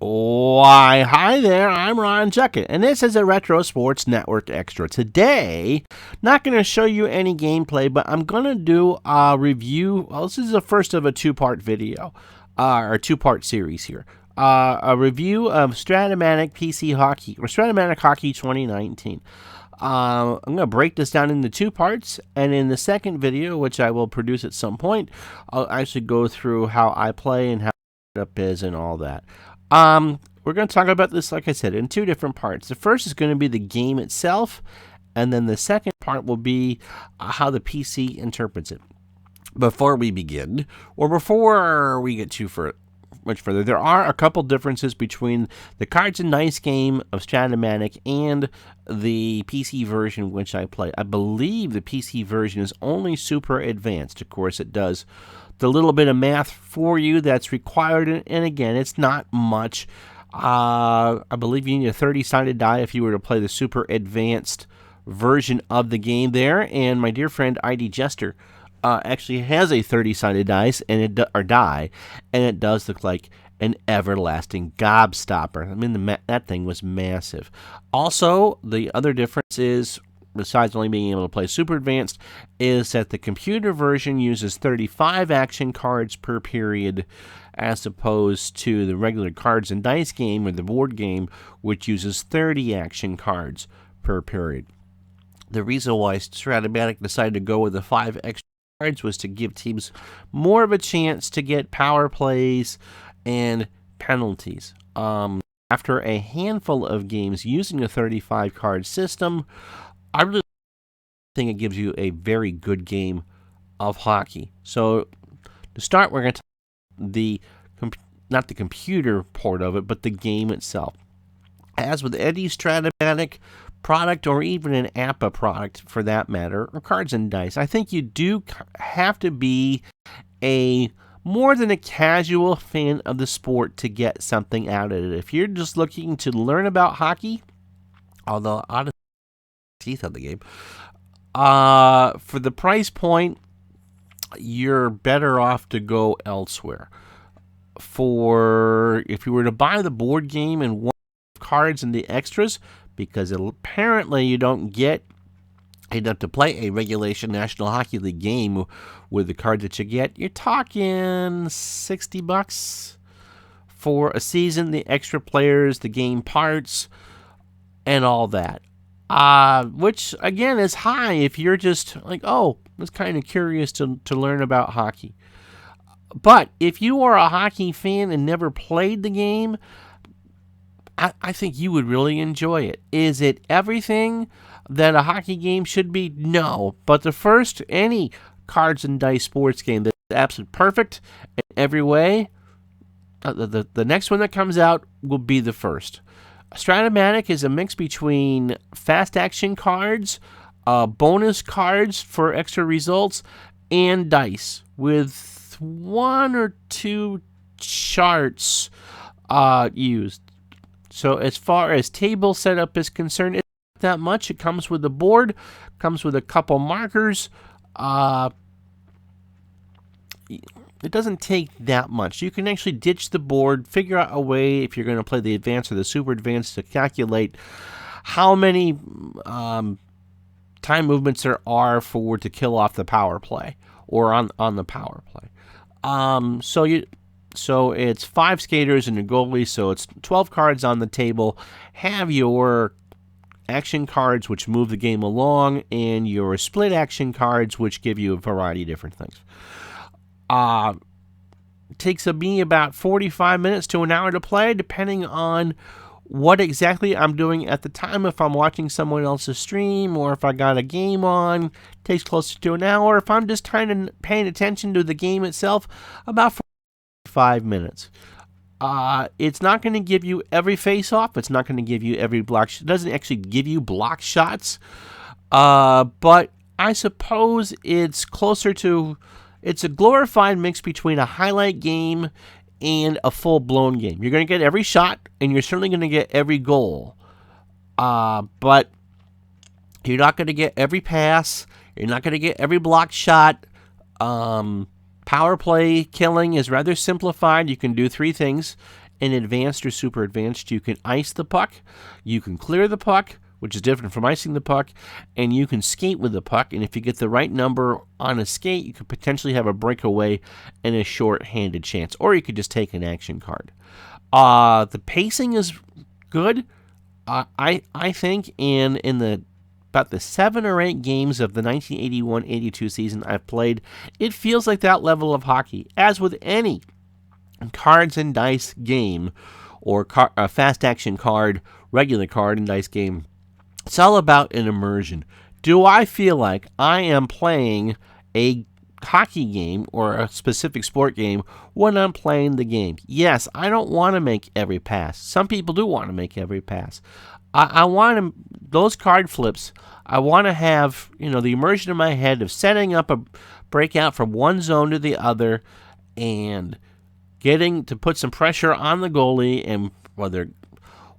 Why, hi there, I'm Ron Juckett, and this is a Retro Sports Network Extra. Today, not going to show you any gameplay, but I'm going to do a review. Well, this is the first of a two-part video, or two-part series here. A review of Strat-o-Matic PC Hockey, or Strat-o-Matic Hockey 2019. I'm going to break this down into two parts, and in the second video, which I will produce at some point, I'll actually go through how I play and how the setup is and all that. We're going to talk about this, like I said, in two different parts. The first is going to be the game itself, and then the second part will be how the PC interprets it. Before we begin, or before we get much further, there are a couple differences between the Cards and Dice game of Strat-o-Matic and the PC version which I play. I believe the PC version is only super advanced. Of course, it does the little bit of math for you that's required, and again, it's not much. I believe you need a 30-sided die if you were to play the super advanced version of the game there, and my dear friend ID Jester actually has a 30-sided dice and die, and it does look like an everlasting gobstopper. I mean, that thing was massive. Also, the other difference is, besides only being able to play super advanced, is that the computer version uses 35 action cards per period, as opposed to the regular Cards and Dice game or the board game, which uses 30 action cards per period. The reason why Strat-o-Matic decided to go with the 5 extra cards was to give teams more of a chance to get power plays and penalties. After a handful of games using a 35 card system, I really think it gives you a very good game of hockey. So to start, we're going to talk not the computer part of it, but the game itself. As with any Strat-o-Matic product, or even an APA product for that matter, or Cards and Dice, I think you do have to be more than a casual fan of the sport to get something out of it. If you're just looking to learn about hockey, although honestly, teeth of the game, for the price point, you're better off to go elsewhere. If you were to buy the board game and one cards and the extras, because apparently you don't get enough to play a regulation National Hockey League game with the cards that you get, you're talking $60 for a season, the extra players, the game parts, and all that. Which, again, is high if you're just like, oh, I was kind of curious to learn about hockey. But if you are a hockey fan and never played the game, I think you would really enjoy it. Is it everything that a hockey game should be? No. But any Cards and Dice sports game that's absolutely perfect in every way, the next one that comes out will be the first. Strat-o-Matic is a mix between fast action cards, bonus cards for extra results, and dice, with one or two charts used. So as far as table setup is concerned, it's not that much. It comes with a board, comes with a couple markers. It doesn't take that much. You can actually ditch the board, figure out a way, if you're going to play the advanced or the super advanced, to calculate how many time movements there are to kill off the power play, or on the power play. So it's 5 skaters and a goalie, so it's 12 cards on the table. Have your action cards, which move the game along, and your split action cards, which give you a variety of different things. It takes me about 45 minutes to an hour to play, depending on what exactly I'm doing at the time. If I'm watching someone else's stream, or if I got a game on, it takes closer to an hour. If I'm just paying attention to the game itself, about 5 minutes. It's not going to give you every face-off. It's not going to give you every block. It doesn't actually give you block shots. But I suppose it's closer to... It's a glorified mix between a highlight game and a full-blown game. You're going to get every shot, and you're certainly going to get every goal. But you're not going to get every pass. You're not going to get every block shot. Power play killing is rather simplified. You can do 3 things. in advanced or super advanced, you can ice the puck, you can clear the puck, which is different from icing the puck, and you can skate with the puck, and if you get the right number on a skate, you could potentially have a breakaway and a short-handed chance, or you could just take an action card. The pacing is good, I think, and in the about the 7 or 8 games of the 1981-82 season I've played, it feels like that level of hockey. As with any cards and dice game, or fast action card, regular card and dice game, it's all about an immersion. Do I feel like I am playing a hockey game or a specific sport game when I'm playing the game? Yes, I don't want to make every pass. Some people do want to make every pass. I want those card flips. I want to have, the immersion in my head of setting up a breakout from one zone to the other and getting to put some pressure on the goalie, and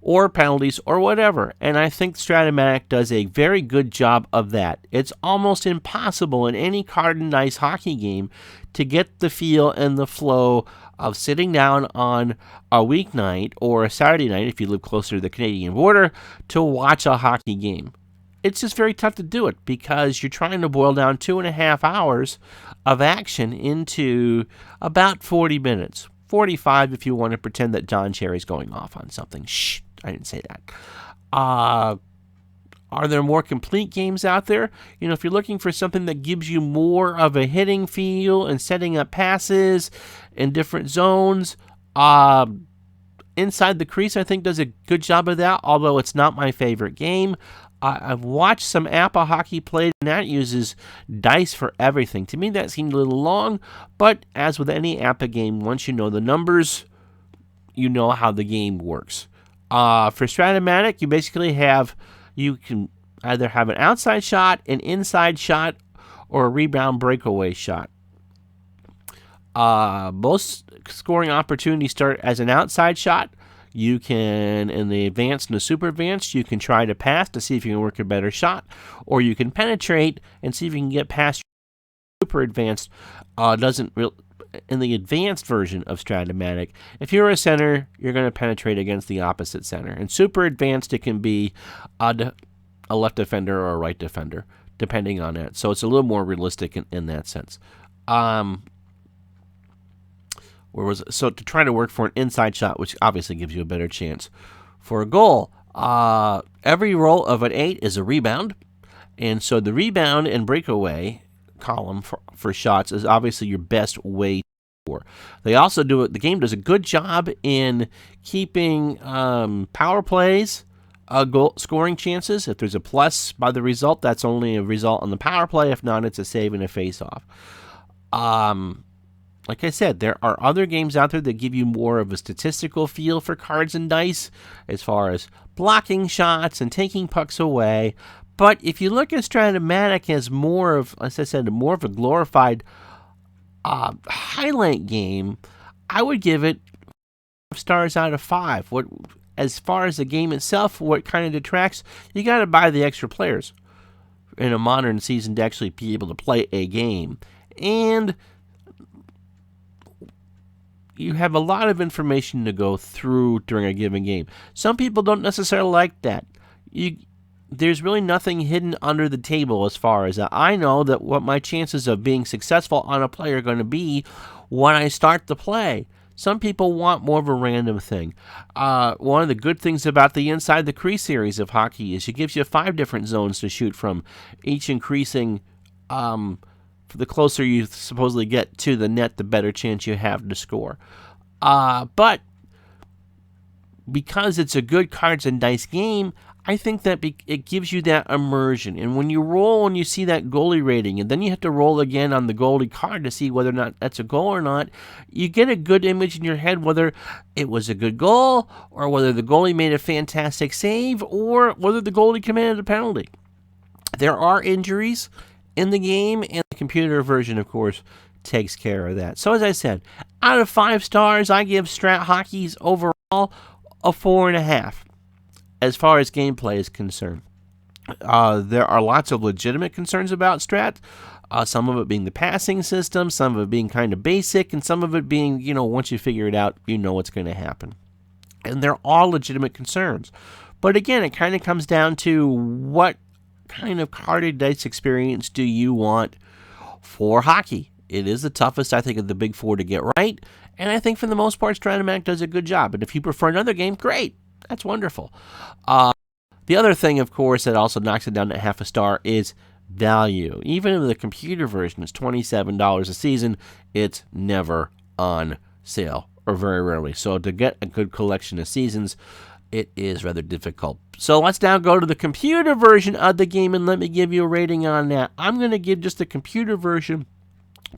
or penalties or whatever. And I think Strat-o-Matic does a very good job of that. It's almost impossible in any card and dice hockey game to get the feel and the flow of sitting down on a weeknight or a Saturday night, if you live closer to the Canadian border, to watch a hockey game. It's just very tough to do it because you're trying to boil down 2.5 hours of action into about 40 minutes. 45 if you want to pretend that Don Cherry's going off on something. Shh, I didn't say that. Are there more complete games out there? If you're looking for something that gives you more of a hitting feel and setting up passes in different zones, Inside the Crease, I think, does a good job of that, although it's not my favorite game. I've watched some APA hockey played, and that uses dice for everything. To me, that seemed a little long, but as with any APA game, once you know the numbers, you know how the game works. For Strat-o-Matic, you can either have an outside shot, an inside shot, or a rebound breakaway shot. Most scoring opportunities start as an outside shot. You can, in the advanced and the super advanced, you can try to pass to see if you can work a better shot, or you can penetrate and see if you can get past super advanced. In the advanced version of Strat-o-Matic, if you're a center, you're going to penetrate against the opposite center. And super advanced, it can be a left defender or a right defender, depending on that. So it's a little more realistic in that sense. So to try to work for an inside shot, which obviously gives you a better chance for a goal. Every roll of an 8 is a rebound, and so the rebound and breakaway column for shots is obviously your best way to score. They also the game does a good job in keeping power plays goal scoring chances. If there's a plus by the result, that's only a result on the power play. If not, it's a save and a face-off. Like I said, there are other games out there that give you more of a statistical feel for cards and dice as far as blocking shots and taking pucks away. But if you look at Strat-o-Matic as more of, as I said, more of a glorified highlight game, I would give it 5 stars out of 5. As far as the game itself, what kind of detracts, you got to buy the extra players in a modern season to actually be able to play a game. And you have a lot of information to go through during a given game. Some people don't necessarily like that. There's really nothing hidden under the table as far as that. I know that what my chances of being successful on a play are going to be when I start the play. Some people want more of a random thing. One of the good things about the Inside the Crease series of hockey is it gives you 5 different zones to shoot from, each increasing the closer you supposedly get to the net, the better chance you have to score. But because it's a good cards and dice game, I think that it gives you that immersion. And when you roll and you see that goalie rating, and then you have to roll again on the goalie card to see whether or not that's a goal or not, you get a good image in your head whether it was a good goal, or whether the goalie made a fantastic save, or whether the goalie commanded a penalty. There are injuries in the game, and the computer version, of course, takes care of that. So as I said, out of 5 stars, I give Strat Hockey's overall a 4.5 as far as gameplay is concerned. There are lots of legitimate concerns about Strat, some of it being the passing system, some of it being kind of basic, and some of it being, once you figure it out, you know what's going to happen. And they're all legitimate concerns. But again, it kind of comes down to what kind of carded dice experience do you want for hockey. It is the toughest, I think, of the big four to get right. And I think for the most part, Strat-o-Matic does a good job. And if you prefer another game, great. That's wonderful. The other thing, of course, that also knocks it down to half a star is value. Even if the computer version is $27 a season, it's never on sale, or very rarely. So to get a good collection of seasons, it is rather difficult. So let's now go to the computer version of the game, and let me give you a rating on that. I'm going to give just the computer version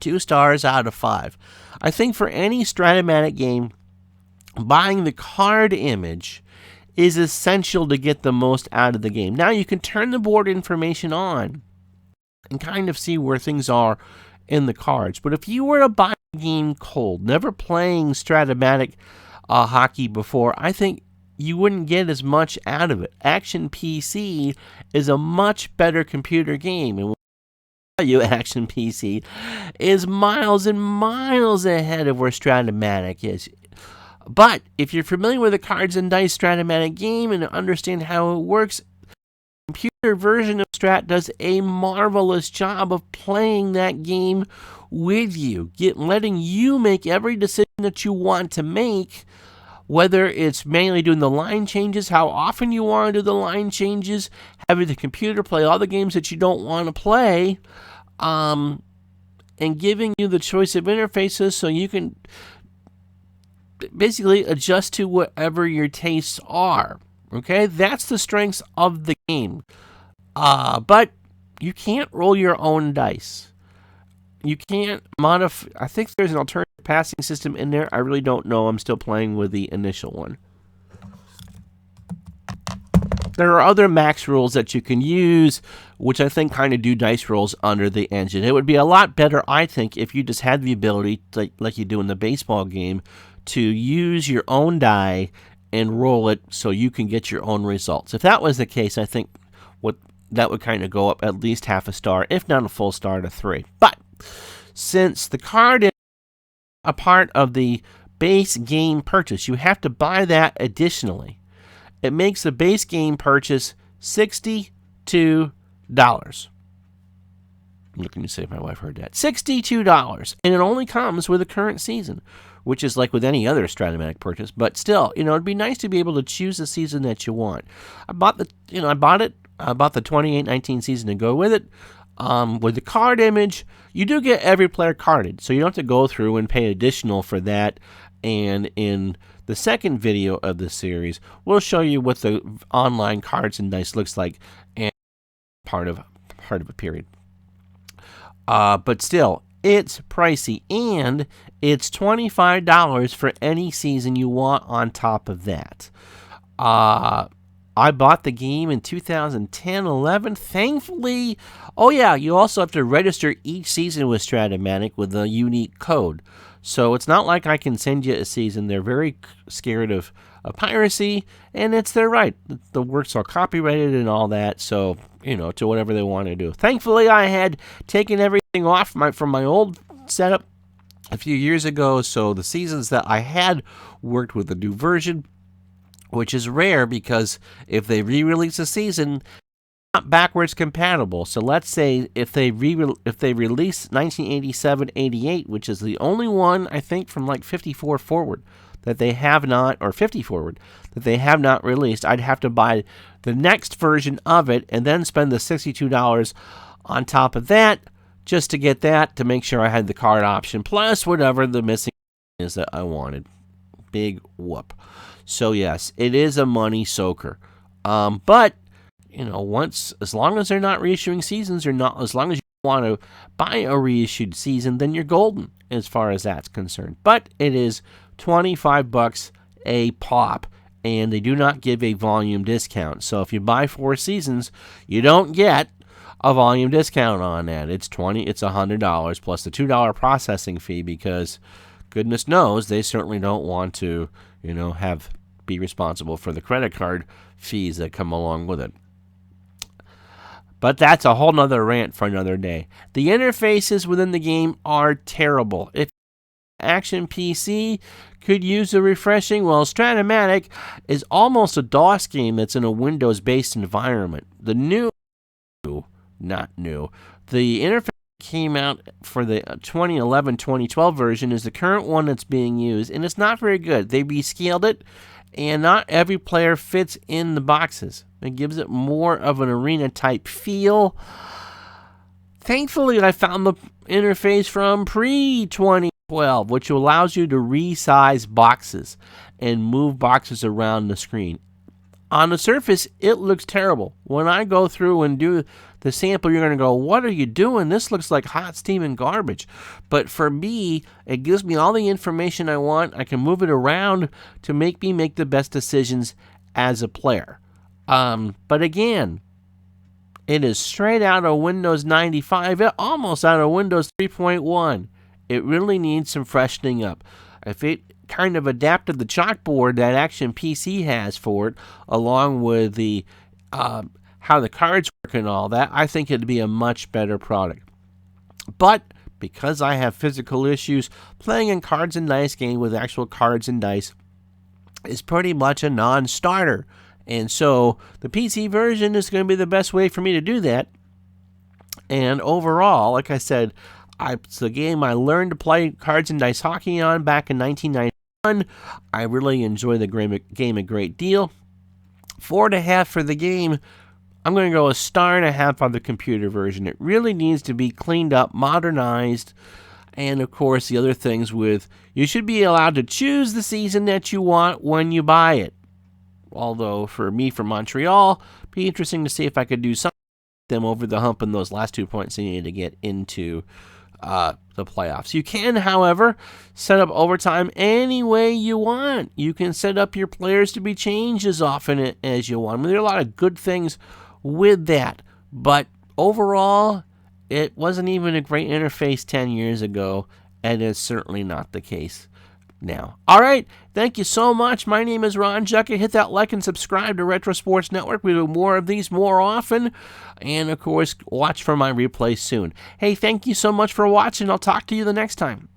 2 stars out of 5. I think for any Strat-o-Matic game, buying the card image is essential to get the most out of the game. Now you can turn the board information on and kind of see where things are in the cards. But if you were to buy the game cold, never playing Strat-o-Matic hockey before, I think you wouldn't get as much out of it. Action PC is a much better computer game. And Action PC is miles and miles ahead of where Strat-o-Matic is. But if you're familiar with the cards and dice Strat-o-Matic game and understand how it works, the computer version of Strat does a marvelous job of playing that game with you, letting you make every decision that you want to make, whether it's manually doing the line changes, how often you want to do the line changes, having the computer play all the games that you don't want to play, and giving you the choice of interfaces so you can basically adjust to whatever your tastes are. Okay, that's the strengths of the game. But you can't roll your own dice. You can't modify. I think there's an alternative passing system in there. I really don't know. I'm still playing with the initial one. There are other max rules that you can use, which I think kind of do dice rolls under the engine. It would be a lot better, I think, if you just had the ability, like you do in the baseball game, to use your own die and roll it so you can get your own results. If that was the case, I think that would kind of go up at least half a star, if not a full star, to 3. But since the card is a part of the base game purchase, you have to buy that additionally. It makes the base game purchase $62. I'm looking to see if my wife heard that. $62. And it only comes with the current season, which is like with any other Strat-o-Matic purchase. But still, it'd be nice to be able to choose the season that you want. I bought the 28-19 season to go with it. With the card image, you do get every player carded, so you don't have to go through and pay additional for that. And in the second video of this series, we'll show you what the online cards and dice looks like, and part of a period. But still, it's pricey, and it's $25 for any season you want on top of that. I bought the game in 2010-11. Thankfully, oh yeah, you also have to register each season with Strat-o-Matic with a unique code. So it's not like I can send you a season. They're very scared of piracy, and it's their right. The works are copyrighted and all that, so, to whatever they want to do. Thankfully, I had taken everything off from my old setup a few years ago, so the seasons that I had worked with the new version, which is rare because if they re-release a season, not backwards compatible. So let's say if they release 1987-88, which is the only one I think from like 54 forward that they have not, or 50 forward that they have not released, I'd have to buy the next version of it and then spend the $62 on top of that just to get that, to make sure I had the card option plus whatever the missing is that I wanted. Big whoop. So yes, it is a money soaker. But as long as they're not reissuing seasons, or not, as long as you want to buy a reissued season, then you're golden as far as that's concerned. But it is $25 a pop, and they do not give a volume discount. So if you buy 4 seasons, you don't get a volume discount on that. It's $100 plus the $2 processing fee, because goodness knows they certainly don't want to, be responsible for the credit card fees that come along with it. But that's a whole nother rant for another day. The interfaces within the game are terrible. If Action PC could use a refreshing. Well, Strat-o-Matic is almost a DOS game that's in a Windows-based environment. The interface came out for the 2011-2012 version is the current one that's being used, and it's not very good. They rescaled it, and not every player fits in the boxes. It gives it more of an arena-type feel. Thankfully, I found the interface from pre-2012, which allows you to resize boxes and move boxes around the screen. On the surface, it looks terrible. When I go through and do the sample, you're going to go, what are you doing? This looks like hot steaming garbage. But for me, it gives me all the information I want. I can move it around to make me make the best decisions as a player. But again, it is straight out of Windows 95, almost out of Windows 3.1. It really needs some freshening up. If it kind of adapted the chalkboard that Action PC has for it, along with the how the cards work and all that, I think it'd be a much better product. But because I have physical issues, playing a cards and dice game with actual cards and dice is pretty much a non-starter. And so the PC version is going to be the best way for me to do that. And overall, like I said, it's the game I learned to play cards and dice hockey on back in 1991. I really enjoy the game a great deal. 4.5 for the game. I'm going to go a 1.5 on the computer version. It really needs to be cleaned up, modernized, and of course the other things with you should be allowed to choose the season that you want when you buy it. Although for me from Montreal, it'd be interesting to see if I could do something with them over the hump in those last 2 points they needed to get into the playoffs. You can, however, set up overtime any way you want. You can set up your players to be changed as often as you want. I mean, there are a lot of good things with that, but overall, it wasn't even a great interface 10 years ago, and it's certainly not the case now. All right, thank you so much. My name is Ron Juckett. Hit that like and subscribe to Retro Sports Network. We do more of these more often. And, of course, watch for my replays soon. Hey, thank you so much for watching. I'll talk to you the next time.